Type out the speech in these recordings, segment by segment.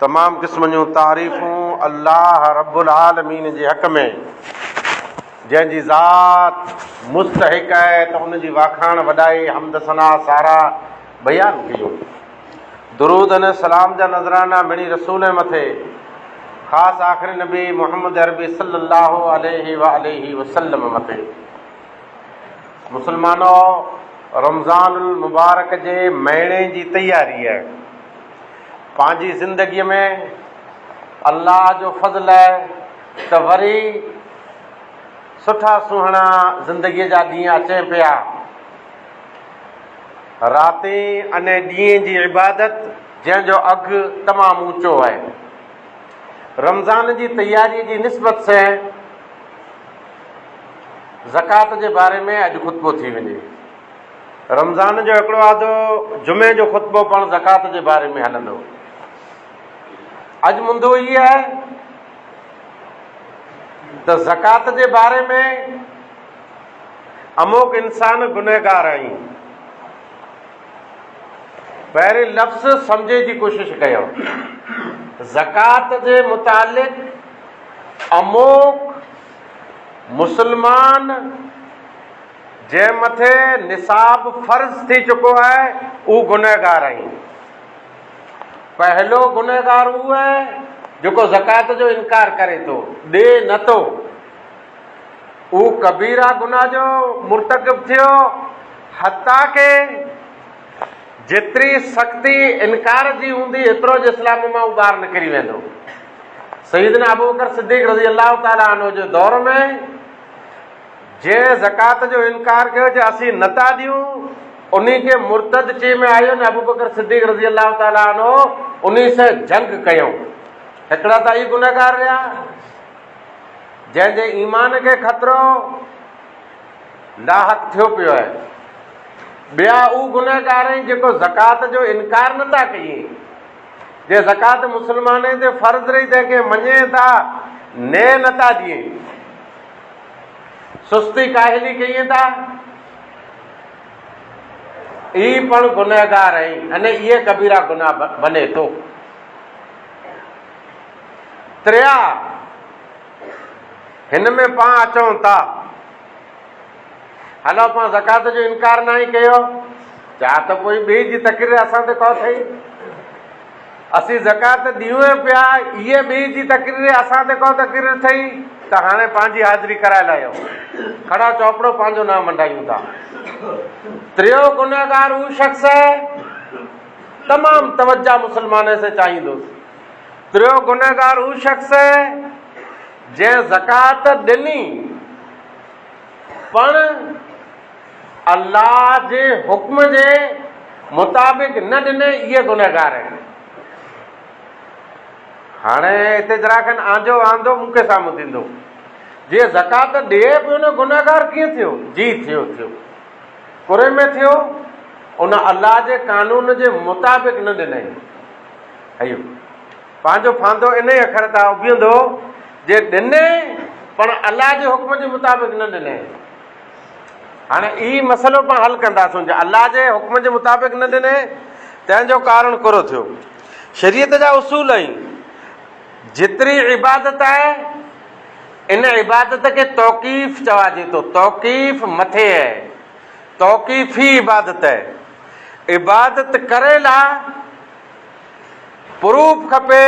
तमाम क़िस्म जूं तारीफ़ूं अल्लाह रब्बुल आलमीन जे हक़ में, जंहिंजी ज़ात मुस्तहिक़ आहे त उन जी वाखाण वॾाई हम्द सना सारा बयान कयूं। दुरूद अने सलाम जा नज़राना मिणी रसूल मथे, ख़ासि आख़िरी नबी मुहम्मद अरबी सल्लल्लाहु अलैहि वसल्लम मथे। मुसलमानो, रमज़ानुल मुबारक जे महीने जी तयारी आहे। पंहिंजी ज़िंदगीअ में अल्लाह जो फज़ल आहे त वरी सुठा सुहिणा ज़िंदगीअ जा ॾींहं अचनि पिया। राति अने ॾींहं जी इबादत जंहिंजो अघु तमामु ऊचो आहे। रमज़ान जी तयारीअ जी निस्बत सां ज़कात जे बारे में अॼु ख़ुतबो थी वञे। रमज़ान जो हिकिड़ो आधो जुमे जो ख़ुतबो पाण ज़कात जे बारे में हलंदो। अॼु मुंदो इहो आहे त ज़कात जे बारे में अमोक इंसान गुनहगार आहियूं। पहिरीं लफ़्ज़ सम्झे जी कोशिशि कयो। ज़कात जे मुतालिक़ अमोक मुसलमान जंहिं मथे निसाब फ़र्ज़ थी चुको आहे उहो गुनहगार आहियूं। पहलो गुनहगार उहो आहे जेको ज़कात जो इनकार करे थो, ॾे नथो। उहो कबीरा गुनाह जो मुर्तकिब थियो, हता के जेतिरी सख़्ती इनकार जी हूंदी एतिरो जो इस्लाम मां उहो ॿाहिरि निकिरी वेंदो। सईदना अबू बकर सिद्दीक़ रज़ी अल्लाह ताला अन्हु जे दौर में जंहिं ज़कात जो इनकार कयो जे असीं नथा ॾियूं, उन खे मुर्तद चई में आयो न। अबू बकर सिद्दीक़ रज़ी अल्लाह ताला अन्हु उन सां जंग कयूं। हिकिड़ा त ई गुनहगार रहिया जंहिंजे ईमान खे ख़तरो नाहक थियो पियो आहे। ॿिया उहे गुनहगार आहिनि जेको ज़कात जो इनकार नथा कयूं। जे ज़कात मुस्लमान ते फ़र्ज़ रही तंहिंखे मञे था, ने नथा ॾिए, सुस्ती काहिली कयूं था, ई पण गुनहगार आहिनि। अने इहे कबीरा गुनाह बने थो। त्रिया हिन में पाण अचूं था, हलो पाण ज़कात जो इनकार न ई कयो, छा त पोइ ॿिए जी तकरीर असां ते को थई। असीं ज़कात ॾियूं पिया, इहे ॿिए जी तकरीर असां ते को तकरीर थई त हाणे पंहिंजी हाज़िरी कराए लाहियो, खड़ा चौपड़ो पंहिंजो नाम मंडायूं था। त्रियो गुनहगार उहो शख़्स है, तमामु तवज्जा मुसलमान से चाहींदुसि। त्रियो गुनहगार उहो शख़्स है जंहिं ज़कात ॾिनी पण अल्लाह जे हुक्म जे मुताबिक़ न ॾिने, इहे गुनहगार आहिनि। हाणे हिते जरा खनि आंजो आंदो मूंखे साम्हूं थींदो, जीअं ज़कात ॾिए पियो न गुनहगार कीअं थियो? जी थियो कुरे में थियो, उन अल्लाह जे कानून जे मुताबिक़ न ॾिनई। अयो पंहिंजो फांदो इन ई अखर तां उभियंदो जे ॾिने पण अल्लाह जे हुक्म जे मुताबिक़ न ॾिने। हाणे ई मसइलो पाण हल कंदासीं। अल्लाह जे हुक्म जे मुताबिक़ न ॾिने तंहिंजो कारण कहिड़ो थियो? शरीयत जा उसूल आहिनि। जेतिरी इबादत आहे इन इबादत खे तौक़ीफ़ चवाइजे थो। तौक़ीफ़ मथे आहे, तौक़ीफ़ी इबादत आहे। इबादत करे ला प्रूफ खपे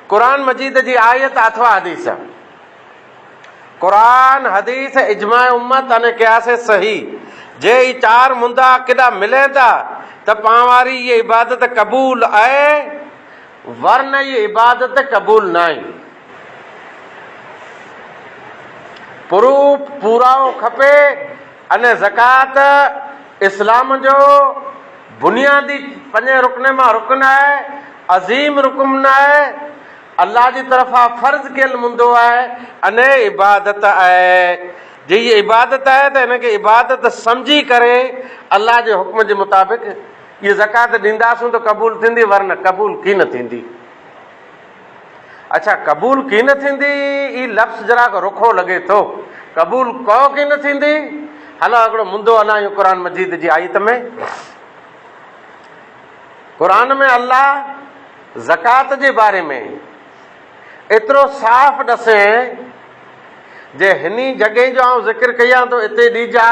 क़ुर मजीद जी आयत अथवा हदीस। क़ुर हदीस इजमा उम्मत अने क़यास सही जे ई चार मुंदा केॾा मिले था त पाण वारी इहा इबादत क़बूल आहे, वरन इहा इबादत क़बूल न आहे। प्रूफ पूराओ खपे। अने ज़कात इस्लाम जो बुनियादी 5 रुकन मां रुकन आहे, अज़ीम रुकन आहे, अल्लाह जी तरफ़ां फ़र्ज़ कयल मुंदो आहे, अने इबादत आहे। जे इहा इबादत आहे त हिनखे इबादत सम्झी करे अल्लाह जे हुक्म जे मुताबिक़ इहा ज़कात ॾींदासूं त क़बूल थींदी, वरन क़बूल की न थींदी। अच्छा, क़बूल की न थींदी, ई लफ़्ज़ जरा रुखो लॻे थो। क़बूल को की न थींदी। हलो हिकिड़ो मुंदो हलायूं क़ुर मजीद जी आयत में। क़ुर में अल्लाह ज़कात जे बारे में एतिरो साफ़ ॾसें जे हिन जॻह जो आउं ज़िक्र कयां थो हिते ॾिजा,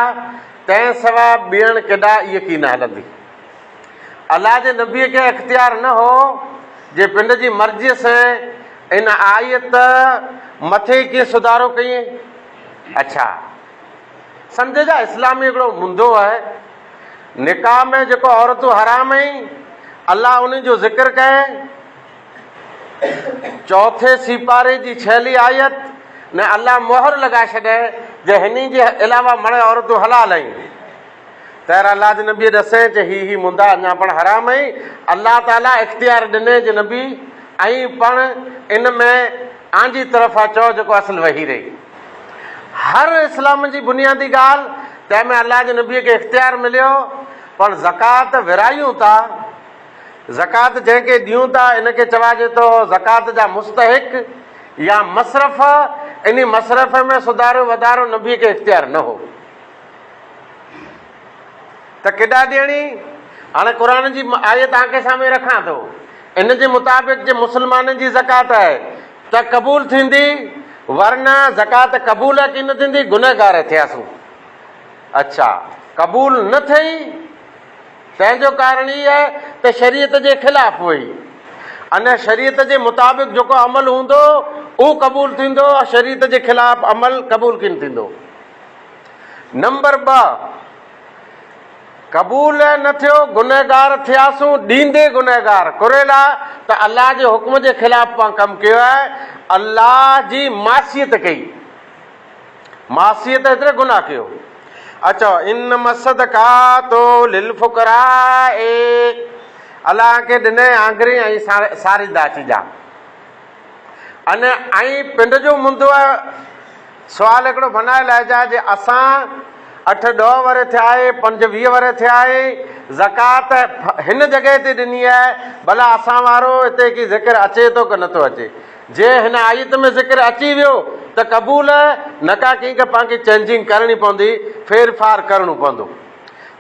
तंहिं सवाइ ॿियनि केॾा इहा की न हलंदी। अलाह जे नबीअ खे इख़्तियार न हो जे पिंड जी मर्ज़ीअ सां इन आयत मथे कीअं सुधारो कईं। अच्छा, सम्झ जा इस्लामी हिकिड़ो मुंदो आहे, निकाह में जेको औरतूं हराम आहिनि, अलाह उन जो ज़िक्र कए चौथे सिपारे जी 6ली आयत ने अलाह मोहर लॻाए छॾे जे हिन जे अलावा मणे औरतूं हलाल आहिनि। तैर अलाह जे नबी ॾसे चे ही मुंदा अञा पण हराम आहिनि। अलाह ताला इख़्तियार ॾिने जे नबी ऐं पण इन में आंजी तरफ़ां चओ जेको असल वही रही। हर इस्लाम जी बुनियादी ॻाल्हि तंहिंमें अलाह जे नबीअ खे इख़्तियार मिलियो, पण ज़कात विरायूं था, ज़कात जंहिंखे ॾियूं था इनखे चवाइजे थो ज़कात जा मुस्तहिक या मसरफ़। इन मसरफ़ में सुधारो वधारो नबीअ खे इख़्तियार न हो त केॾा ॾियणी। हाणे क़ुर जी आयत तव्हांखे साम्हूं रखां थो, इन जे मुताबिक़ जे मुस्लमाननि जी ज़कात आहे त क़बूल थींदी, वरना ज़कात क़बूल की न थींदी, गुनहगार थियासीं। अच्छा, क़बूल न थी, तंहिंजो कारण इहो आहे त शरीयत जे ख़िलाफ़ हुई। अने शरीयत जे मुताबिक़ जेको अमल हूंदो उहो क़बूल थींदो, शरीयत जे ख़िलाफ़ अमल क़बूल किन थींदो। नंबर 2, क़बूल न थियो, गुनहगार थियासूं, ॾींदे गुनहगार कुरेला त अलाह जे हुक्म जे ख़िलाफ़ पाण कमु कयो आहे, अलाह जी मासियत कई, मासियत हेतिरे गुनाह कयो। अच्छा, इन मसदकातो लिल फुकराए, अलाह खे ॾिने आंगरी ऐं सारीदा अची जा। अने ऐं पिंड जो मुंदो आहे, सुवाल हिकिड़ो बनाए लाइजा जे असां 8-10 वर थिया आहे, 5-20 वर थिया आहे, ज़कात हिन जॻह ते ॾिनी आहे, भला असां वारो हिते की ज़िक्र अचे थो की नथो अचे। जे हिन आयत में ज़िक्र अची वियो त क़बूल न का कंहिंखे पाण खे चेंजिंग करणी पवंदी, फेर फार करिणो पवंदो।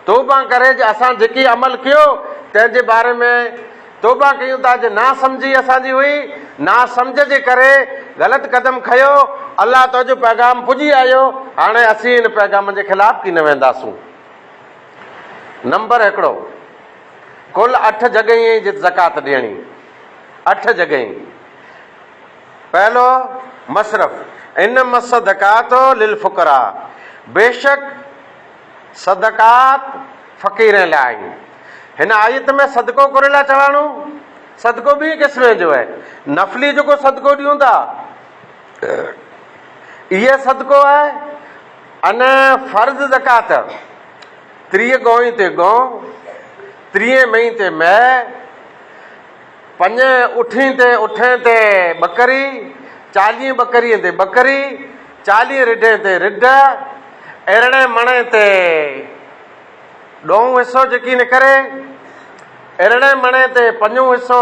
तौबा करे जे असां जेकी अमल कयो तंहिंजे बारे में तौबा कयूं था जे ना सम्झी असांजी हुई, ना सम्झ जे करे ग़लति क़दम खयो, अलाह तुंहिंजो पैगाम पुॼी आयो, हाणे असीं हिन पैगाम जे ख़िलाफ़ की न वेंदासूं। नंबर 1, कुल 8 जॻहियूं जिते ज़कात ॾियणी, 8 जॻहियूं। पहलो मसरफ़, इन मसदकातो लिल फुकरा, बेशक सदकात फ़क़ीर लाइ। हिन आयत में सदको करे लाइ चवाणो, सदको ॿी क़िस्म जो आहे। नफ़ली जेको सदको ॾियूं था इहे सदको आहे, अने फ़र्ज़ ज़कात 30 गौं ते गौं, 30 मई ते मैं, 5 उठीं ते उठे ते बकरी, 40 बकरीअ ते बकरी, 40 रिढे ते रिढ, अरिड़े मणे ते ॾों हिसो जेकी निकिरे, अरिड़े मणे ते 5 हिसो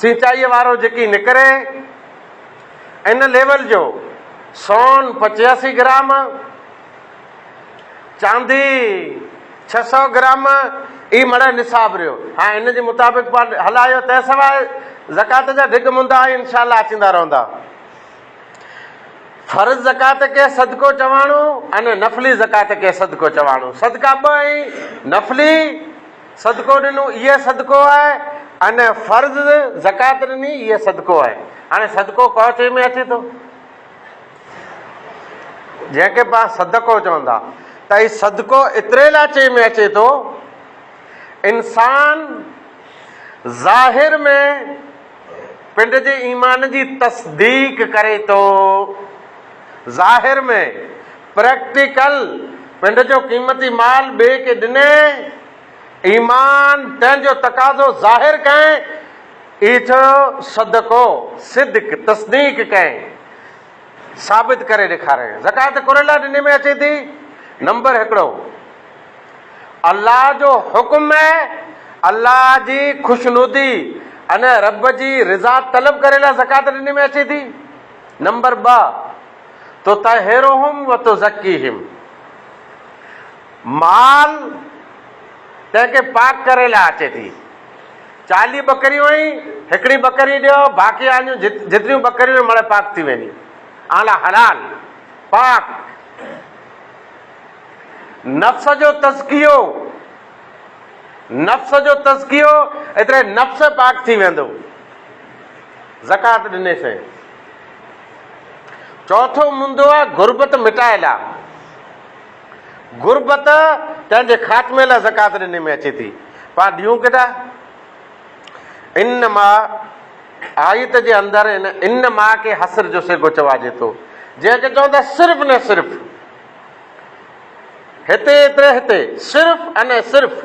सिंचाईअ वारो जेकी निकिरे, इन लेवल जो सोन 85 ग्राम, चांदी 600 ग्राम, ई मणे निसाब रहियो। हाँ, इन जे मुताबिक़ पाण हलायो, तंहिं सवाइ ज़कात जा ढिग मुंदा इंशाअल्लाह अचंदा रहंदा। फ़र्ज़ ज़कात खे सदको चवाणो अने नफ़ली ज़कात खे सदको चवाणो। सदका 2 आहिनि, नफ़ली सदको ॾिनो इहे सदको आहे, अने फ़र्ज़ ज़कात ॾिनी इहे सदको आहे। हाणे सदको कौचे में अचे थो, जंहिंखे पाण सदको चवंदा, त हीउ सदको एतिरे लाइ चए में अचे थो, इंसान ज़ाहिर में पिंड जे ईमान जी तस्दीक करे थो, ज़ाहिर में प्रैक्टिकल पिंड जो क़ीमती माल ॿिए खे ॾिने, ईमान तंहिंजो तक़ाज़ो ज़ाहिर करें, इहो सदको सिद्क तस्दीक करें, साबित करे ॾेखारे। ज़कात कुरेला ॾिने में अचे थी। नंबर 1, अल्लाह जो हुक्म है, अल्लाह जी खुशनुदी अने रब जी रिज़ा तलब करे लाइ ज़कात ॾिने में अचे थी। नंबर 2, तो तहेरोहुम व तुज़क्कीहिम, माल तंहिंखे पाक करे लाइ अचे थी। 40 बकरियूं आहिनि, हिकिड़ी बकरी ॾियो, बाक़ी आहियूं जेतिरियूं बकरियूं मड़े पाक थी वेंदियूं, आला हलाल पाक। नफ़्स जो तज़कियो, नफ़्स जो तज़कियो, एतिरे नफ़्स पाक थी वेंदो ज़कात ॾिने से। चौथो मुंदो आहे गुरबत मिटाइल आहे। गुरबत तंहिंजे ख़ात्मे लाइ ज़कात ॾिने में अचे थी। पाण ॾियूं केॾा? इन मां आयत जे अंदरि इन मां के हसर जो सेगो चवाइजे थो, जंहिंखे चवंदा सिर्फ़ न सिर्फ़ हिते एतिरे हिते सिर्फ़ अने सिर्फ़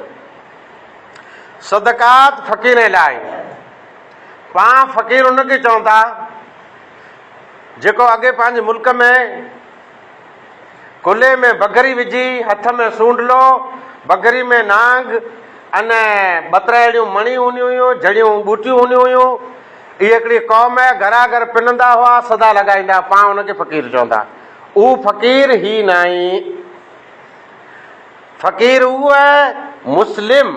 सदकात फ़क़ीर लाइ। पाण फ़क़ीर उनखे चवंदा जेको अॻे पंहिंजे मुल्क में कुल्हे में बगरी विझी, हथ में सूंडलो, बगरी में नांग अने 2 अहिड़ियूं मणी हूंदियूं हुयूं, जड़ियूं बूटियूं हूंदियूं हुयूं। इहा हिकिड़ी क़ौम आहे, घरा घर पिनंदा हुआ, सदा लॻाईंदा, पाण उनखे फ़क़ीर चवंदा। उहो फ़क़ीर ई न आहे। फ़क़ीर उहो आहे मुस्लिम,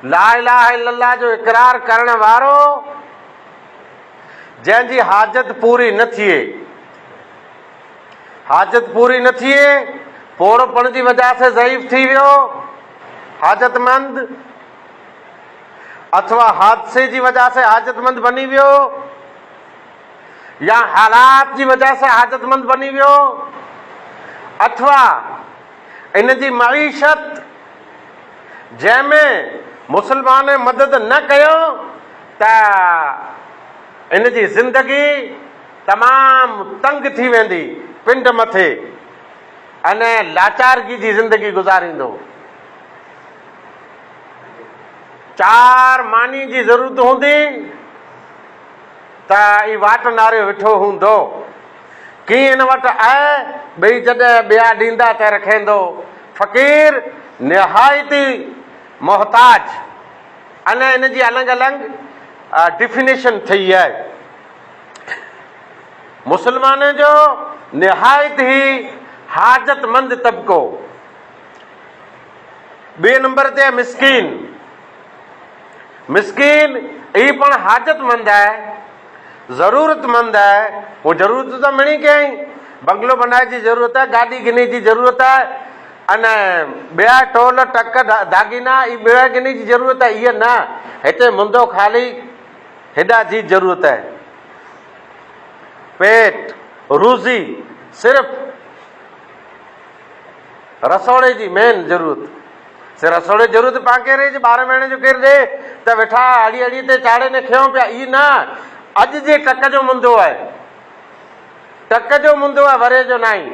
ला इलाहा इल्लल्लाह जो इक़रार करण वारो, जंहिंजी हाजत पूरी न थिए, हाजत पूरी न थिए, पोड़ोपण जी वजह से ज़ईफ़ थी वियो, हाजतमंद, अथवा हादसे जी वजह से हाजतमंद बनी वियो, या हालात जी वजह से हाजतमंद बनी वियो, अथवा इन जी मईशत जंहिंमें मुसलमान मदद न कयो त इन जी ज़िंदगी तमामु तंग थी वेंदी, पिंड मथे, अने लाचारगी जी ज़िंदगी गुज़ारींदो। 4 मानी जी ज़रूरत हूंदी त ई वाट नारे वेठो हूंदो। कीअं हिन वटि आहे, ॿई जॾहिं ॿिया ॾींदा त रखेंदो। फ़क़ीर निहायती मोहताज, अने इन जी अलॻि अलॻि डिफिनेशन ठही आहे। मुसलमान जो निहायत ई हाजतमंद तबिको। 2 नंबर ते मिस्कीन। मिस्कीन ही पण हाजतमंद आहे, ज़रूरतमंद आहे। वो ज़रूरत त मिणी कयईं, बंगलो बनाए जी ज़रूरत आहे, गाॾी गिनी जी ज़रूरत आहे, अने ॿिया टोल टक दागीना ई ॿिया गिनी जी ज़रूरत आहे, इहा न। हिते मुंदो ख़ाली हेॾा जी ज़रूरत आहे। पेट रोज़ी सिर्फ़ रसोड़े जी मेन ज़रूरत। से रसोड़े ज़रूरत पाण केरे जे 12 महीने जो केरु ॾे त वेठा अड़ी अड़ी ते चाढ़े ने खियूं पिया, ई न। अॼु जे टक जो मुंदो आहे, टक जो मुंदो आहे, वरे जो न आहे।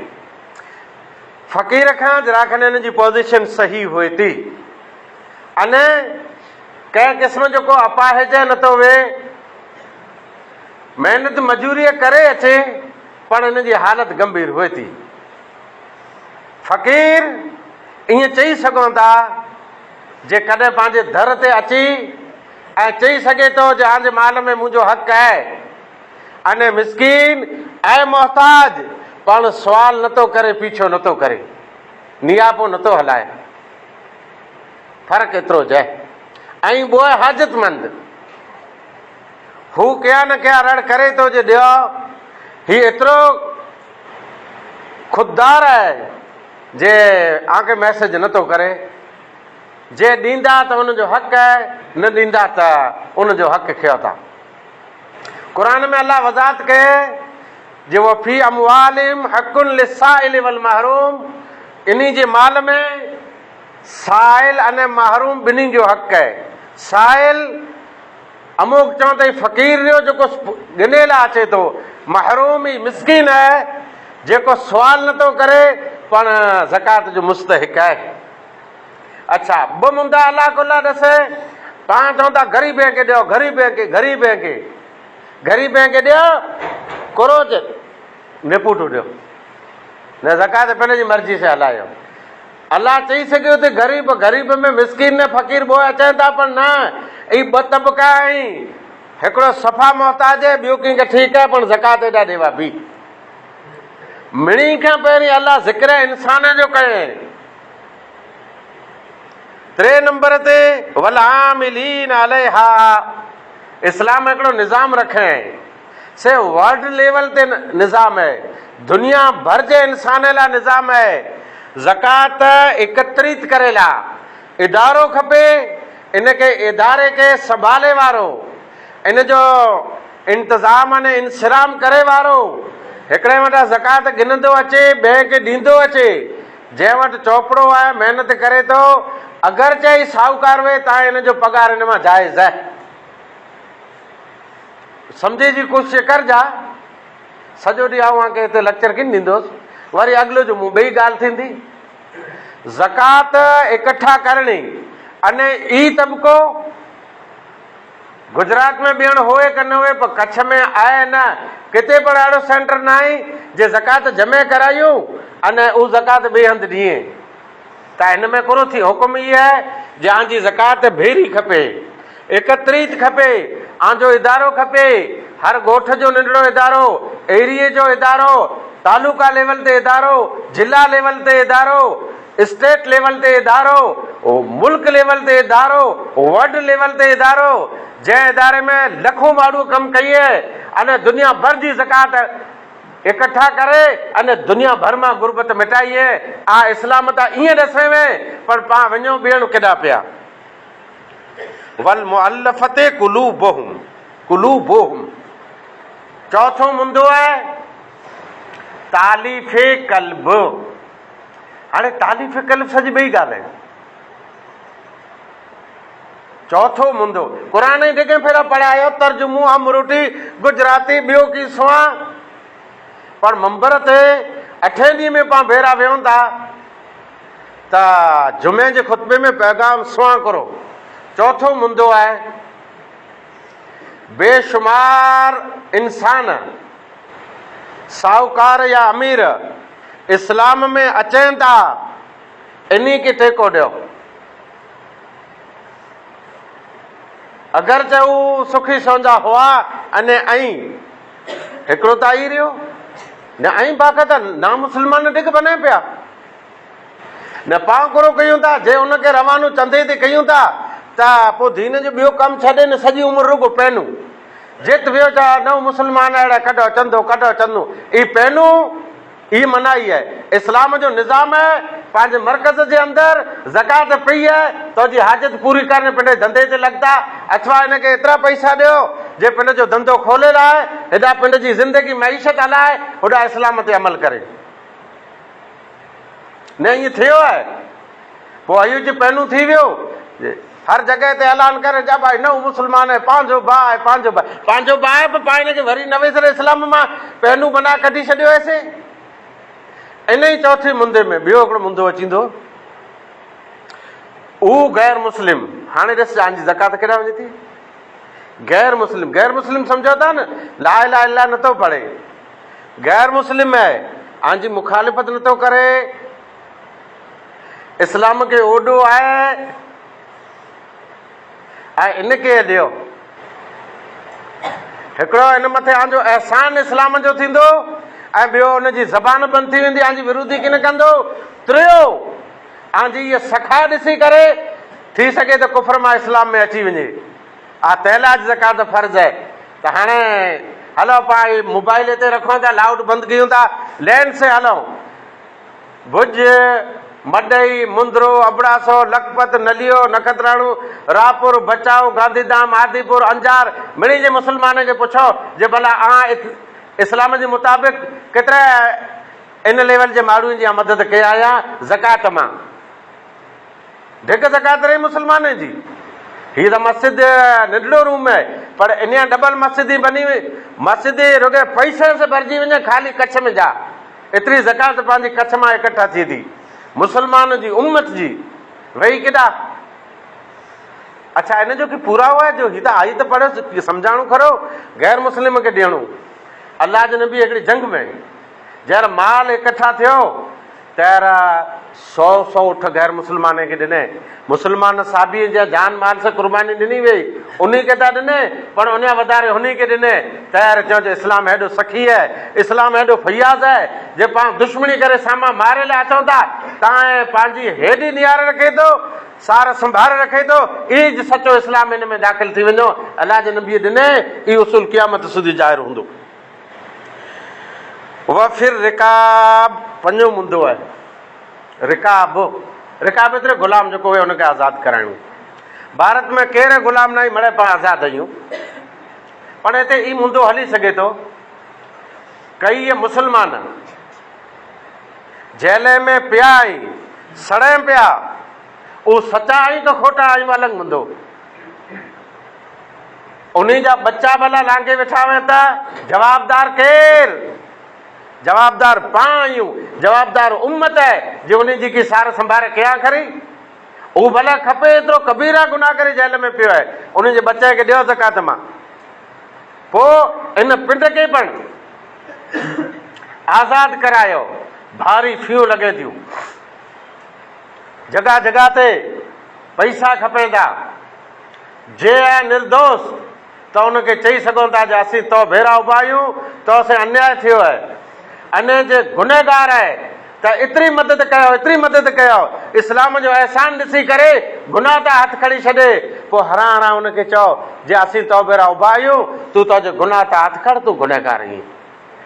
फ़क़ीर खां जरा खनि हिन जी पोज़ीशन सही हुए थी, अने कंहिं क़िस्म जो को अपाहिजे नथो वे, महिनत मजूरी करे अचे, पर हिन जी हालत गंभीर हुए थी। फ़क़ीर ईअं चई सघूं था जे कॾहिं पंहिंजे दर ते अची ऐं चई सघे थो जे हाणे माल में मुंहिंजो हक़ आहे। अने मिस्कीन ऐं मोहताज पाण सुवाल नथो करे, पीछो नथो करे, नियापो नथो हलाए। फ़र्क़ु एतिरो ज आहे। ऐं ॿियो आहे हाजतमंद। हू कया न कया रड़ करे थो जे ॾियो, हीउ एतिरो ख़ुददार आहे जे आके मैसेज नथो करे। जे ॾींदा त उनजो हक़ आहे, न ॾींदा त उनजो हक़ खयो था। क़ुरान में अल्लाह वज़ाहत कए जे वफ़ी अमवालिहिम हक़्क़ुन लिस्साइल वल महरूम, इन्ही जे माल में साइल अने महरूम ॿिन्ही जो हक़ आहे। साइल अमुक चवनि ताईं फ़क़ीर जो जेको गिने लाइ अचे थो, महरूम ई मिस्कीन आहे जेको सुवाल नथो करे पण ज़कात जो मुस्तहिक़ आहे। अच्छा, 2 मुंदा अलाह कोला ॾसे। पाण चवंदा ग़रीब खे ॾियो, ग़रीब खे, ग़रीब खे, ग़रीब खे ॾियो, कुरोज निपुटो ॾियो, न ज़कात पंहिंजी जी मर्ज़ी से हलायो। अल्लाह चई सघियो त ग़रीब, ग़रीब में मिस्कीन ने फ़क़ीर बोए अचनि था, पर न, ई 2 तबका आहिनि। हिकिड़ो सफ़ा मोहताज आहे, ॿियो कंहिंखे ठीकु आहे, पण ज़कात हेॾा ॾेवा बि। मिणी खां पहिरीं अल्लाह ज़िक्र इंसान जो कयो। 3 नंबर ते वल आमिलीन अलैहा, इस्लाम हिकिड़ो निज़ाम रखे से वर्ल्ड लेवल ते निज़ाम है, दुनिया भर जे इंसान लाइ निज़ाम है। ज़कात एकत्रित करे ला इदारो खपे, इनके इदारे के संभाले वारो, इन जो इंतज़ाम अने इंसिराम करे वारो हिकिड़े वटां ज़कात गिनंदो अचे, ॿिए खे ॾींदो अचे। जंहिं वटि चोपड़ो आहे, महिनत करे थो, अगरि चई साहूकार वे तव्हां हिन जो पगार हिन मां जाइज़ आहे, सम्झे जी कोशिशि करजा। सॼो ॾींहुं तव्हांखे हिते लेक्चर किन ॾींदोसि, वरी अॻिलो जो मूं ॿई ॻाल्हि थींदी। ज़कात इकट्ठा करणी, अने ई तबिको गुजरात में ॿियण होए कि न होए, पर कच्छ में आहे न, किथे पर अहिड़ो सेंटर न आहे जे ज़कात जमे करायूं अने उहा ज़कात ॿिए हंधि ॾिए। त हिन में कोन थी, हुकुम इहो आहे जंहिंजी ज़कात भेरी खपे, एकत्रित खपे, आंजो इदारो खपे, हर ॻोठ जो नंढड़ो इदारो, एरिए जो इदारो, तालुका लेवल ते इदारो, जिला लेवल ते इदारो, स्टेट लेवल ते इदारो, मुल्क लेवल ते इदारो, वर्ल्ड लेवल ते इदारो, जंहिं इदारे में लखों माण्हू कमु कई अने दुनिया भर जी ज़कात इकट्ठा करे अने दुनिया भर मां गुरबत मिटाइए। आ इस्लाम त ईअं ॾसे में, पर पाण वञो ॿियण केॾा पिया। वल मुअल्लफ़ते कुलूबुहुम, कुलूबुहुम चौथों मुंदो आहे तालीफ़े क़ल्ब। हाणे तालीफ़े क़ल्ब सॼी ॿई ॻाल्हि आहे। चौथो मुंदो क़ुरान जी जेके फेरा पढ़ायो, तर्जुमो अमरूटी गुजराती ॿियो की सुआ, पर मंबर ते 8 ॾींहं में पाण भेरा वेहूं था त जुमे जे खुतबे में पैगाम सुआ करो। चौथो मुंदो आहे बेशुमार इंसान, साहूकार या अमीर इस्लाम में अचनि था, इन्ही खे टेको ॾियो। अगरि त हू सुखी सौंजा हुआ अने ऐं हिकिड़ो त आई रहियो न, ऐं बाक़ी त ना मुस्लमान ढिग बने पिया न, पाण गुरू कयूं था, जे हुनखे रवानो चंदे ते कयूं था त पोइ दीन जो ॿियो कमु छॾे न, सॼी उमिरि रुगो पैनू जित वियो चा न मुस्लमान अहिड़ा कढो चंदो, कढो चंदो, ई पैनू ई मनाई है। इस्लाम जो निज़ाम है, पंहिंजे मरकज़ जे अंदरि ज़कात पई है, तुंहिंजी हाजत पूरी करने पंहिंजे धंधे ते लॻंदा, अथवा हिनखे एतिरा पैसा ॾियो जे पिंड जो धंधो खोले लाइ, हेॾा पिंड जी ज़िंदगी मईशत हलाए, होॾा इस्लाम ते अमल करे। न ईअं थियो आहे, पोइ अयूज पैनू थी वियो, हर जॻह ते ऐलान करे जा भाई न हू मुस्लमान आहे, पंहिंजो भाउ आहे, पंहिंजो भाउ, पंहिंजो भाउ आहे, पर पाण हिनखे वरी न वेसरे इस्लाम मां पैनू बना कढी छॾियो हुयसि। इन ई चौथे मुंदे में ॿियो हिकिड़ो मुंदो अचींदो, उहो गैर मुस्लिम। हाणे ॾिस तव्हांजी ज़कात केॾा वञे थी। गैर मुस्लिम, गैर मुस्लिम सम्झो था न, ला इलाहा इल्लल्लाह नथो पढ़े, गैर मुस्लिम आहे, तव्हांजी मुखालिफ़त नथो करे, इस्लाम खे ओॾो आहे ऐं इनखे ॾियो। हिकिड़ो हिन मथे तव्हांजो अहसान इस्लाम जो थींदो, ऐं ॿियो हुनजी ज़बान बंदि थी वेंदी, तव्हांजी विरोधी किन कंदो। टियों तव्हांजी इहा सखा ॾिसी करे थी सघे त कुफर मां इस्लाम में अची वञे। तहला जी ज़कात फर्ज़ आहे। त हाणे हलो पाण मोबाइल ते रखूं था, लाउड बंदि कयूं था, लैंड से हलूं, भुज, मडई, मुंद्रो, अबड़ासो, लखपत, नलियो, नखत्राणू, रापुर, बचाव, गांधीधाम, आदिपुर, अंजार, मिड़ी जे मुस्लमान खे पुछो जे भला इस्लाम जे मुताबिक़ केतिरा इन लेवल जे माण्हुनि जी मदद कया आया ज़कात मां। ढिग ज़कात रही मुस्लमाननि जी। हीअ त मस्जिद नंढड़ो रूम आहे, पर इन डबल मस्जिद बनी हुई, मस्जिद रुॻे पैसे से भरिजी वञे, ख़ाली कच्छ में जा, एतिरी ज़कात पंहिंजी कच्छ मां इकट्ठा थी थी मुस्लमान जी उम्मत जी। वही केॾा अच्छा इन जो की पूरा हुआ है जो हीअ त आई त पढ़ो सम्झाइणो खरो गैर मुस्लिम खे ॾियणो। अलाह जे नबी हिकिड़ी जंग में जंहिं माल इकट्ठा थियो तैर 100 उठ गैर मुसलमान खे ॾिने। मुसलमान साबी जा जान माल से कुर्बानी ॾिनी वई, उन खे था ॾिने, पर उन वधारे उन खे ॾिने। तैर चयो जो इस्लाम हेॾो सखी आहे, इस्लाम हेॾो फैयाज़ आहे, जे पाण दुश्मनी करे साम्हूं मारे लाइ अचूं था, तव्हां पंहिंजी हेॾी नियार रखे थो, सार संभाले रखे थो, ई सचो इस्लाम हिन में दाख़िल थी वञो। अलाह जे नबीअ ॾिने, इहो उसूल क़यामत सुधी ज़ाहिर हूंदो। वफ़िर रिकाब, पंजो मुंदो आहे रिकाब। रिकाब एतिरे ग़ुलाम जेको हुयो हुनखे आज़ादु कराइणो। भारत में कहिड़े ग़ुलाम न मिड़े पाण आज़ादु आहियूं, पर हिते ई मुंदो हली सघे थो। कई इहे मुस्लमान जेल में पिया आहिनि, सड़े पिया, उहो सचा आहियूं त खोटा आहियूं अलॻि मुंदो। उन्ही जा बच्चा भला लांघे वेठा हुआ त जवाबदार केरु? जवाबदार पाण आहियूं, जवाबदार उम्मत आहे जे उन जी की सार संभाले कया खरी। उहो भला खपे एतिरो कबीरा गुनाह करे जेल में पियो आहे, उन जे बच्चे खे ॾियो ज़कात मां। पोइ इन पिंड खे पिणु आज़ादु करायो। भारी फियूं लॻे थियूं, जॻह जॻह ते पैसा खपनि था। जे आहे निर्दोष त उनखे चई सघूं था जो असीं तो भेरा उभा आहियूं, तो सां अन्याय थियो आहे। अने जे गुनहगार आहे त एतिरी मदद कयो, एतिरी मदद कयो। इस्लाम जो अहसान ॾिसी करे गुनाह था हथ खणी छॾे, पोइ हरा हरा उनखे चओ जे असीं तो भेरा उभा आहियूं, तूं तुंहिंजो गुनाह था हथ खण, तूं गुनहगार आहीं।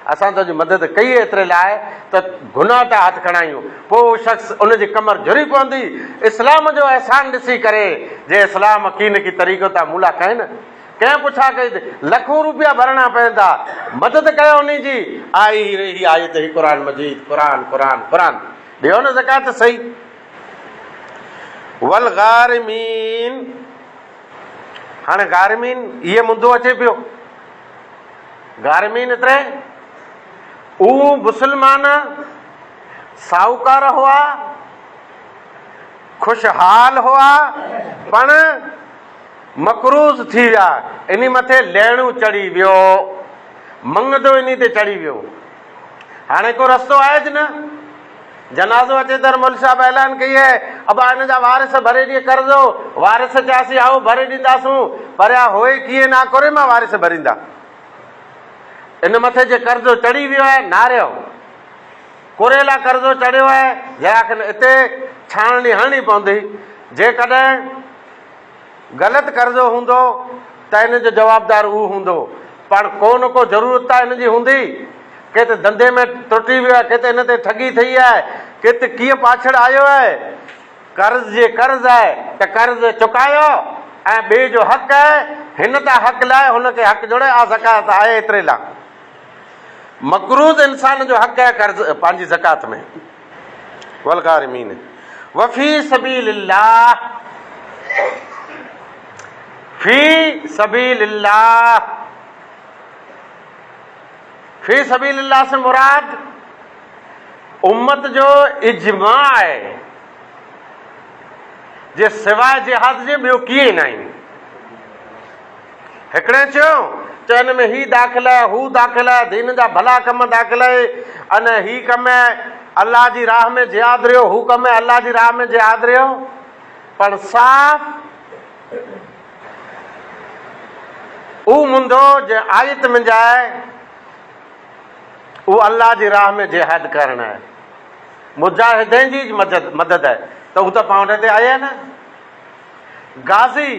असां तुंहिंजी मदद कई एतिरे लाइ त गुनाह था हथ खणायूं। पोइ उहो शख़्स उनजी कमर जुड़ी पवंदी इस्लाम जो अहसान ॾिसी करे, जे इस्लाम की न की तरीक़ो था मूला कनि। कंहिं पुछा कई लखों रुपया भरणा पवंदा, मदद कयो उन जी। आई रही आयत ही क़ुरान मजीद, क़ुरान क़ुरान क़ुरान, ॾियो न ज़कात सही। वल गारिमीन, हाणे गारिमीन इहे मुंदो अचे पियो। गारिमीन एतिरे उहे मुस्लमान साहूकार हुआ, खुशहाल हुआ, पण मकरूज़ थी विया। इन मथे लेणू चढ़ी वियो, मंगदो इन ते चढ़ी वियो। हाणे को रस्तो आहे ज न। जनाज़ो अचे त मौलवी साहब ऐलान कई है, अब हिन जा वारिस भरे ॾिए कर्ज़ो। वारिस चयासीं आओ भरे ॾींदासूं, पर होए कीअं ना करे मां वारिस भरींदा। इन मथे जे कर्ज़ो चढ़ी वियो आहे, नारियो कुरेला कर्ज़ो चढ़ियो आहे, जंहिंखे हिते छाणनी हणणी पवंदी। जेकॾहिं ग़लति कर्ज़ो हूंदो त हिन जो जवाबदार उहो हूंदो, पर को ज़रूरत त हिन जी हूंदी। के त धंधे में टुटी वियो आहे, के त हिन ते ठगी थी आहे, के त कीअं पाछड़ आयो आहे। कर्ज़ जे कर्ज़ आहे त कर्ज़ चुकायो, ऐं ॿिए जो हक़ आहे, हिन त हक़ लाइ हुनखे हक़ जोड़े आ ज़कात आहे एतिरे लाइ। मकरूज़ इंसान जो हक़ आहे कर्ज़ पंहिंजी ज़कात में। वल गारिमीन वफ़ी सबीलिल्लाह, फी सबीलिल्लाह, फी सबीलिल्लाह से मुराद उम्मत जो इज्मा आहे, जे सिवाय जिहाद जे ॿियो कीअं न आहिनि। हिकिड़े चयो हिन में ही दाख़िल आहे, हू दाख़िल आहे, दीन जा भला कम दाख़िल आहे, अने ही कम आहे अल्लाह जी राह में जिहाद रहियो, हू कम आहे अल्लाह जी राह में जिहाद रहियो। पर साफ़ उहो मुंदो जे आयत में जाए, उहो अल्लाह जी राह में जिहाद करणु आहे, मुजाहिदीन जी मदद आहे। त हू त पाण ते आया न। गाज़ी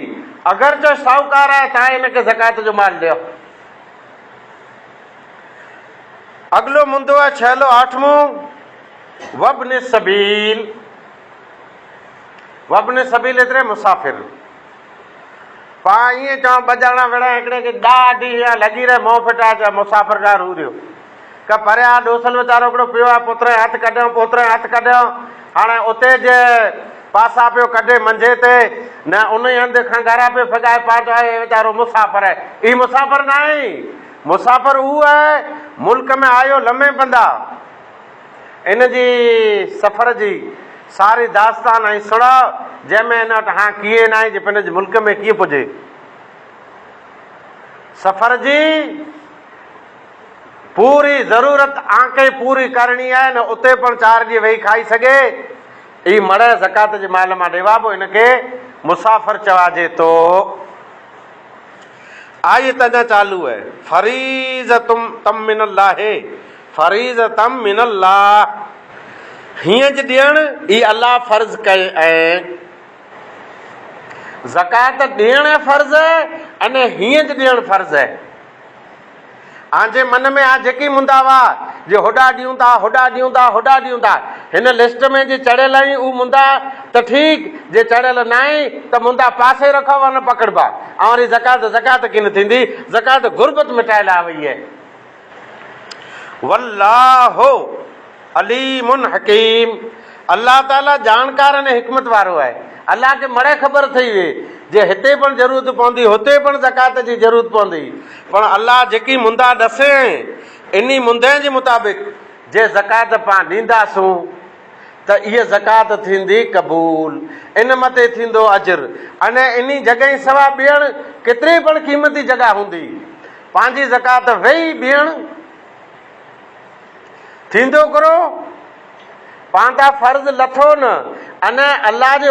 अगरि जो साहूकार आहे, तव्हां हिनखे ज़कात जो माल ॾियो। अगलो मुंदो आहे छहलो आठमो वब्न सबील। वब्न सबील एतिरे मुसाफ़िर। पाण ईअं चवां ॿ ॼणा वेड़ा, हिकिड़े खे ॾाढी लॻी रहे मोह फिटा, चयो मुसाफ़िरकार हू रहियो का परियां ॾोसल वीचारो हिकिड़ो पियो आहे, पोतरे हथ कढियो, पोतरे हथ कढियो। हाणे उते जे पासा पियो कढे मंझे ते, न उन ई हंधि खां घरा पियो फॻाए, पाण आहे वीचारो मुसाफ़िर आहे। ई मुसाफ़िर न आहे, मुसाफ़िर उहो आहे मुल्क में आयो लम्हे पंदा। इन जी सफ़र जी सारी दास्तान ऐं सुणो, जंहिंमें हिन वटि हाणे कीअं न आहे जे पंहिंजे मुल्क में कीअं पुॼे। सफ़र जी पूरी ज़रूरत आंके पूरी करणी आहे न, उते पण 4 ॾींहं वेही खाई सघे, ई मड़ ज़कात जे माल मां ॾिवाबो, हिनखे मुसाफ़िर चवाइजे थो। आयत अञा चालू आहे। फरीज़तुम मिनल्लाह, फरीज़तम मिनल्लाह, हीअं ज ॾियणु ई अलाह फ़र्ज़ कयो आहे। ज़कात ॾियणु फ़र्ज़ आहे अने हीअं ज ॾियणु फ़र्ज़ आहे। आंजे मन में आ जेकी मुंदा हुआ जे होॾा ॾियूं था, होॾा ॾियूं था, होॾा ॾियूं था, हिन लिस्ट में जे चढ़ियल आहियूं उहो मुंदा त ठीकु, जे चढ़ियल न आहे त मुंदा पासे रखो न पकड़बा। ऐं वरी ज़कात कीन थींदी? ज़कात गुरबत मिटाए लाइ वई आहे। वल्लाहु अलीमुन हकीम, अल्लाह ताला जानकार ऐं हिकमत वारो आहे। अल्लाह खे मड़े ख़बर थी वे जे हिते पण ज़रूरत पवंदी, हुते पण ज़कात जी ज़रूरत पवंदी, पण अल्लाह जेकी मुंदा ॾसे इन मुंदे जे मुताबिक़ जे ज़कात पाण ॾींदासूं त इहा ज़कात थींदी क़बूल, इन मथे थींदो अजर। अने इन जॻहि सवा ॿियण केतिरी पण क़ीमती जॻह हूंदी, पंहिंजी ज़कात वेही ॿियण थींदो करो, पाण त फ़र्ज़ लथो न, अने अल्लाह जे